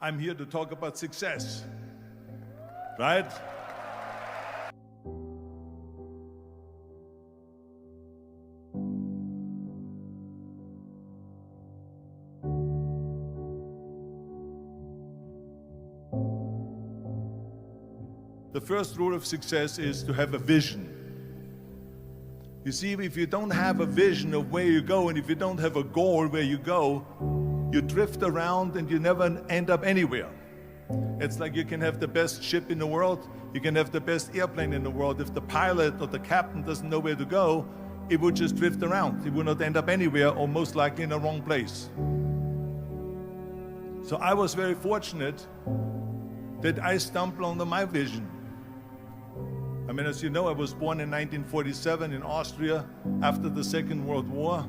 I'm here to talk about success, right? The first rule of success is to have a vision. You see, if you don't have a vision of where you go, and if you don't have a goal where you go, you drift around and you never end up anywhere. It's like you can have the best ship in the world, you can have the best airplane in the world. If the pilot or the captain doesn't know where to go, it would just drift around. It would not end up anywhere, or most likely in the wrong place. So I was very fortunate that I stumbled onto my vision. I mean, as you know, I was born in 1947 in Austria after the Second World War.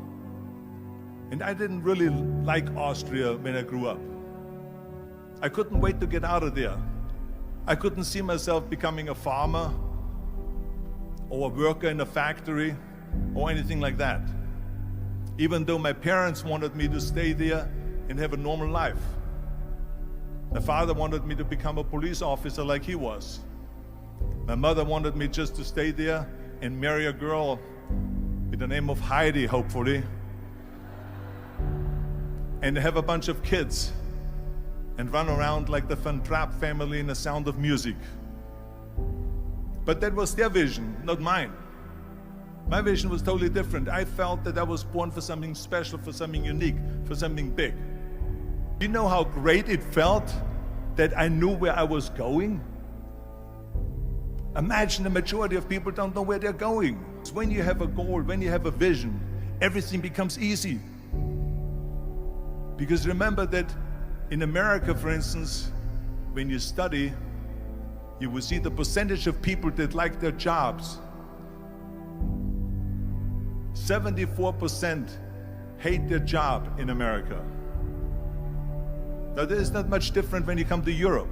And I didn't really like Austria when I grew up. I couldn't wait to get out of there. I couldn't see myself becoming a farmer or a worker in a factory or anything like that, even though my parents wanted me to stay there and have a normal life. My father wanted me to become a police officer like he was. My mother wanted me just to stay there and marry a girl with the name of Heidi, hopefully, and have a bunch of kids and run around like the Van Trapp family in The Sound of Music. But that was their vision, not mine. My vision was totally different. I felt that I was born for something special, for something unique, for something big. Do you know how great it felt that I knew where I was going? Imagine the majority of people don't know where they're going. When you have a goal, when you have a vision, everything becomes easy. Because remember that in America, for instance, when you study, you will see the percentage of people that like their jobs. 74% hate their job in America. Now, there is not much different when you come to Europe.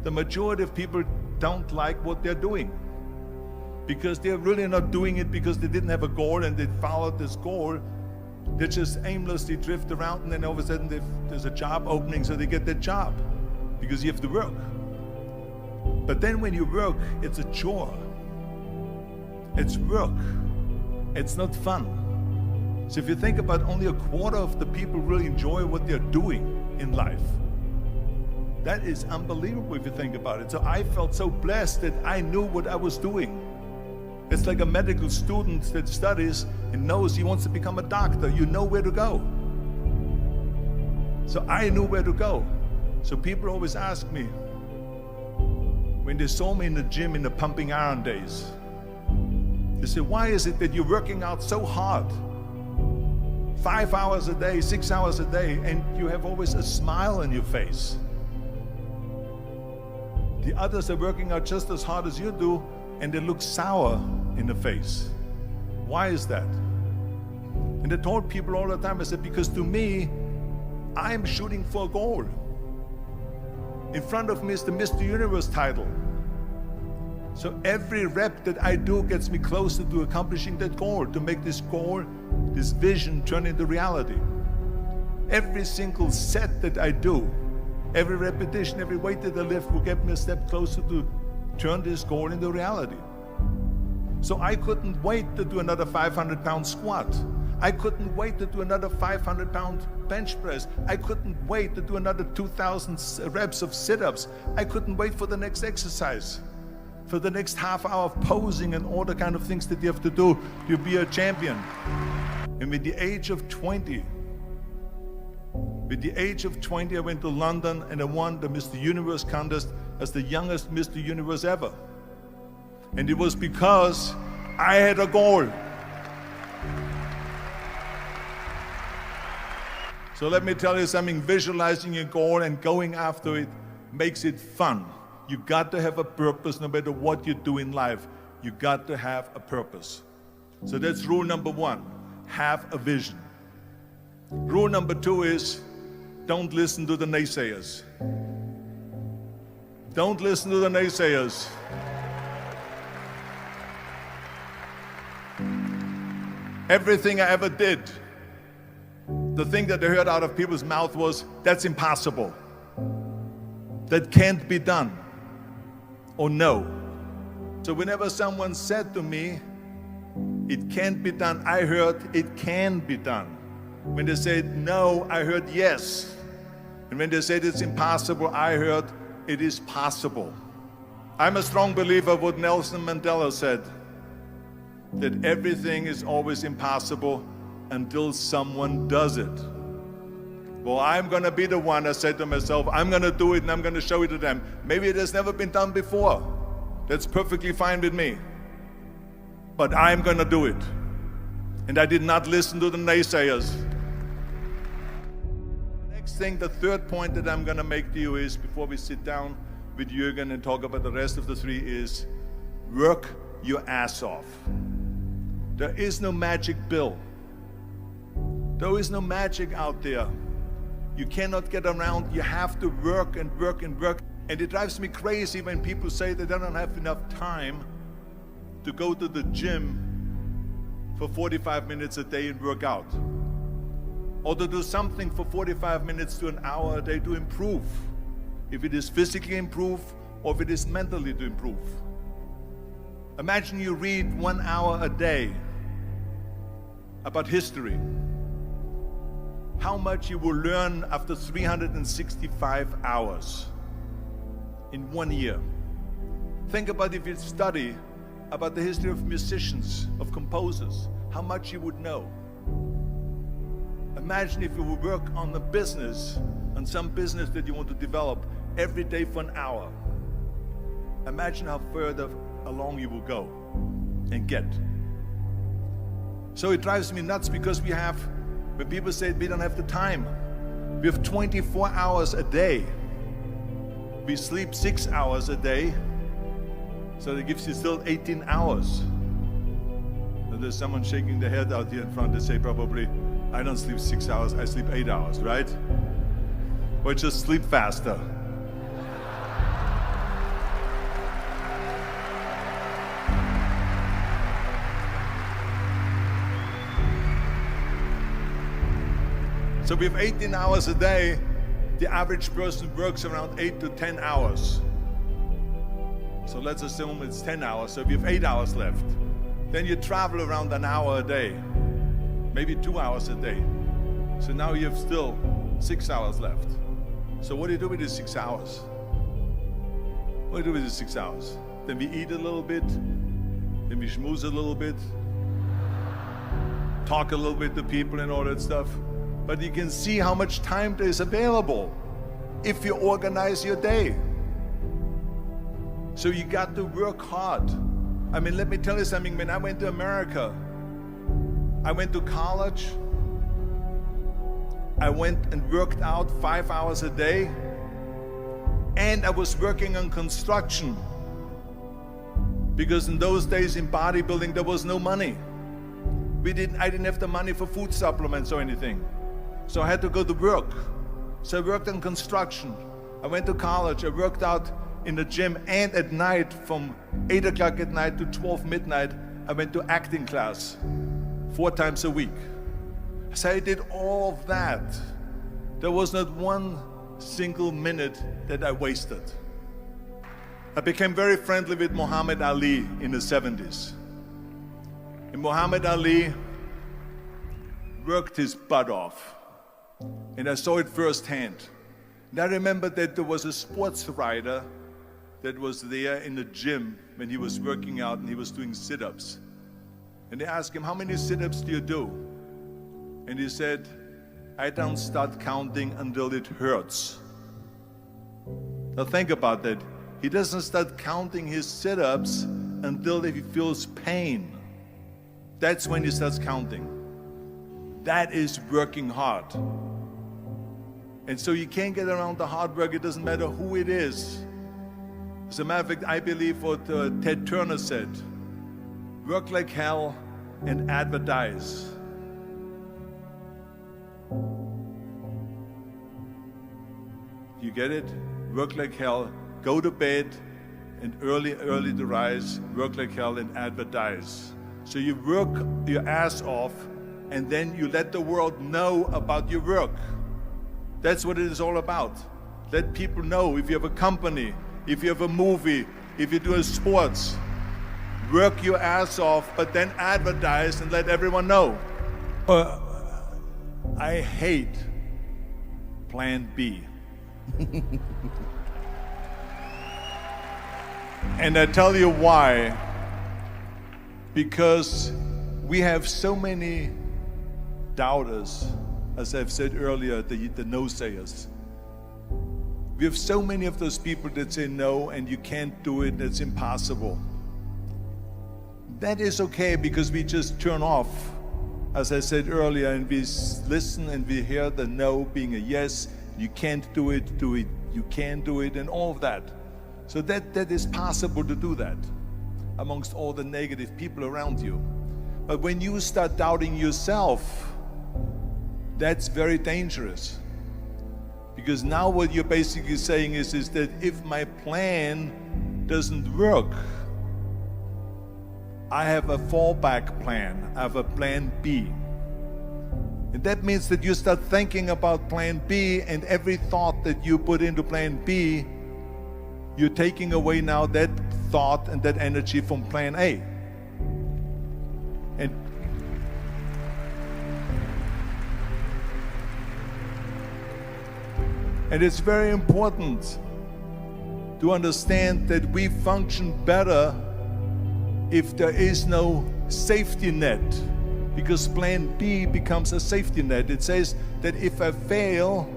The majority of people don't like what they're doing because they're really not doing it because they didn't have a goal and they followed this goal. They just aimlessly drift around, and then all of a sudden there's a job opening, so they get that job because you have to work. But then when you work, it's a chore. It's work. It's not fun. So if you think about, only a quarter of the people really enjoy what they're doing in life. That is unbelievable if you think about it. So I felt so blessed that I knew what I was doing. It's like a medical student that studies and knows he wants to become a doctor. You know where to go. So I knew where to go. So people always ask me, when they saw me in the gym in the pumping iron days, they say, why is it that you're working out so hard? 5 hours a day, 6 hours a day, and you have always a smile on your face. The others are working out just as hard as you do, and they look sour in the face. Why is that? And I told people all the time, I said, because to me, I'm shooting for a goal. In front of me is the Mr. Universe title. So every rep that I do gets me closer to accomplishing that goal, to make this goal, this vision, turn into reality. Every single set that I do, every repetition, every weight that I lift will get me a step closer to turn this goal into reality. So I couldn't wait to do another 500-pound squat. I couldn't wait to do another 500-pound bench press. I couldn't wait to do another 2,000 reps of sit-ups. I couldn't wait for the next exercise, for the next half hour of posing and all the kind of things that you have to do to be a champion. And with the age of 20, I went to London and I won the Mr. Universe contest as the youngest Mr. Universe ever. And it was because I had a goal. So let me tell you something, visualizing your goal and going after it makes it fun. You got to have a purpose no matter what you do in life. You got to have a purpose. So that's rule number one, have a vision. Rule number two is, don't listen to the naysayers. Don't listen to the naysayers. Everything I ever did, the thing that I heard out of people's mouth was, that's impossible. that can't be done or no. So whenever someone said to me, it can't be done, I heard it can be done. When they said no, I heard yes. And when they said it's impossible, I heard it is possible. I'm a strong believer of what Nelson Mandela said, that everything is always impossible until someone does it. Well, I'm going to be the one, I said to myself, I'm going to do it and I'm going to show it to them. Maybe it has never been done before. That's perfectly fine with me. But I'm going to do it. And I did not listen to the naysayers. The next thing, the third point that I'm going to make to you is, before we sit down with Jürgen and talk about the rest of the three, is work your ass off. There is no magic pill. There is no magic out there. You cannot get around. You have to work and work and work. And it drives me crazy when people say they don't have enough time to go to the gym for 45 minutes a day and work out. Or to do something for 45 minutes to an hour a day to improve. If it is physically improve or if it is mentally to improve. Imagine you read 1 hour a day about history. How much you will learn after 365 hours in 1 year. Think about if you study about the history of musicians, of composers, how much you would know. Imagine if you would work on a business, on some business that you want to develop every day for an hour. Imagine how further along you will go and get. So it drives me nuts because we have, when people say we don't have the time, we have 24 hours a day. We sleep 6 hours a day, so that gives you still 18 hours. And there's someone shaking their head out here in front. They say probably, I don't sleep 6 hours, I sleep 8 hours, right? Or just sleep faster. So we have 18 hours a day. The average person works around 8 to 10 hours. So let's assume it's 10 hours, so we have 8 hours left. Then you travel around an hour a day, maybe 2 hours a day. So now you have still 6 hours left. So what do you do with these 6 hours? What do you do with these 6 hours? Then we eat a little bit, then we schmooze a little bit, talk a little bit to people and all that stuff. But you can see how much time there is available if you organize your day. So you got to work hard. I mean, let me tell you something. When I went to America, I went to college. I went and worked out 5 hours a day. And I was working on construction. Because in those days in bodybuilding, there was no money. I didn't have the money for food supplements or anything. So I had to go to work. So I worked on construction. I went to college. I worked out in the gym, and at night from 8 o'clock at night to 12 midnight, I went to acting class 4 times a week. So I did all of that. There was not one single minute that I wasted. I became very friendly with Muhammad Ali in the 70s. And Muhammad Ali worked his butt off. And I saw it firsthand. And I remember that there was a sports writer that was there in the gym when he was working out and he was doing sit-ups. And they asked him, how many sit-ups do you do? And he said, I don't start counting until it hurts. Now think about that. He doesn't start counting his sit-ups until he feels pain. That's when he starts counting. That is working hard. And so you can't get around the hard work. It doesn't matter who it is. As a matter of fact, I believe what Ted Turner said, work like hell and advertise. You get it? Work like hell, go to bed, and early to rise, work like hell and advertise. So you work your ass off, and then you let the world know about your work. That's what it is all about. Let people know. If you have a company, if you have a movie, if you do a sports, work your ass off, but then advertise and let everyone know. I hate Plan B. And I tell you why. Because we have so many doubters, as I've said earlier, the no-sayers. We have so many of those people that say no and you can't do it, it's impossible. That is okay because we just turn off, as I said earlier, and we listen and we hear the no being a yes. You can't do it, you can do it, and all of that. So that is possible to do that amongst all the negative people around you. But when you start doubting yourself, that's very dangerous. Because now what you're basically saying is that if my plan doesn't work, I have a fallback plan, I have a plan B. And that means that you start thinking about plan B, and every thought that you put into plan B, you're taking away now that thought and that energy from plan A. And it's very important to understand that we function better if there is no safety net, because plan B becomes a safety net. It says that if I fail,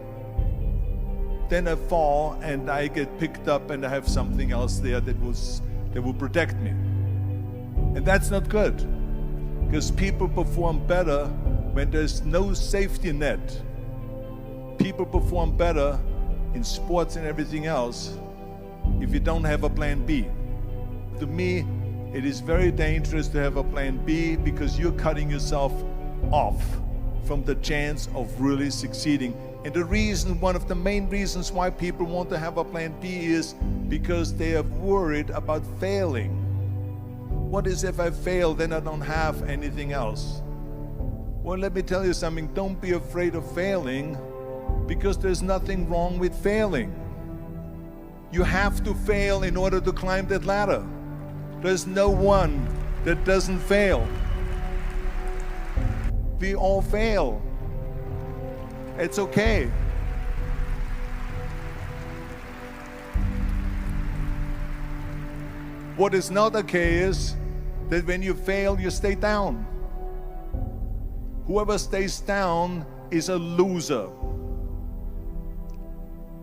then I fall and I get picked up and I have something else there that will protect me. And that's not good, because people perform better when there's no safety net. People perform better in sports and everything else if you don't have a plan B. To me, it is very dangerous to have a plan B, because you're cutting yourself off from the chance of really succeeding. And the reason, one of the main reasons why people want to have a plan B is because they are worried about failing. What is if I fail, then I don't have anything else? Well, let me tell you something. Don't be afraid of failing, because there's nothing wrong with failing. You have to fail in order to climb that ladder. There's no one that doesn't fail. We all fail. It's okay. What is not okay is that when you fail, you stay down. Whoever stays down is a loser.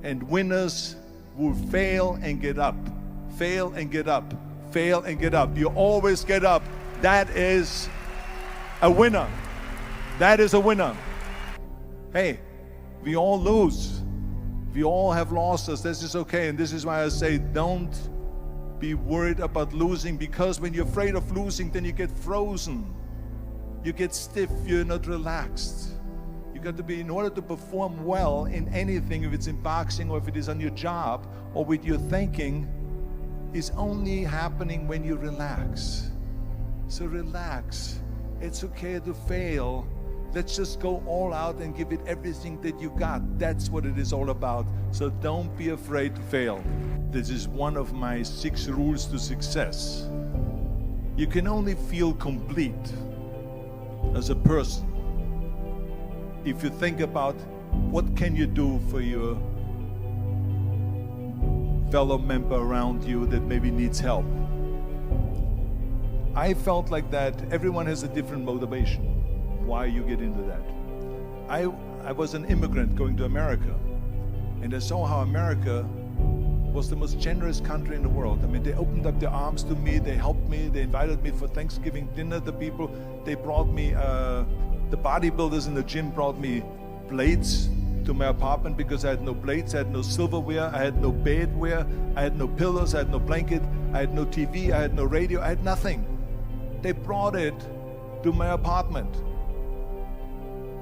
And winners will fail and get up, fail and get up, fail and get up. You always get up. That is a winner. That is a winner. Hey, we all lose. We all have losses. This is okay. And this is why I say don't be worried about losing, because when you're afraid of losing, then you get frozen. You get stiff. You're not relaxed. You got to be, in order to perform well in anything, if it's in boxing or if it is on your job or with your thinking, is only happening when you relax. So relax. It's okay to fail. Let's just go all out and give it everything that you got. That's what it is all about. So don't be afraid to fail. This is one of my 6 rules to success. You can only feel complete as a person if you think about what can you do for your fellow member around you that maybe needs help. I felt like that. Everyone has a different motivation why you get into that. I was an immigrant going to America, and I saw how America was the most generous country in the world. I mean, they opened up their arms to me, they helped me, they invited me for Thanksgiving dinner. The people, they brought me, the bodybuilders in the gym brought me plates to my apartment because I had no plates, I had no silverware, I had no bedware, I had no pillows, I had no blanket, I had no TV, I had no radio, I had nothing. They brought it to my apartment.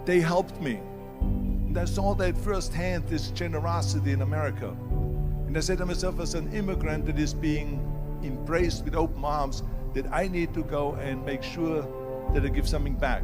They helped me. And I saw that firsthand, this generosity in America. And I said to myself, as an immigrant that is being embraced with open arms, that I need to go and make sure that I give something back.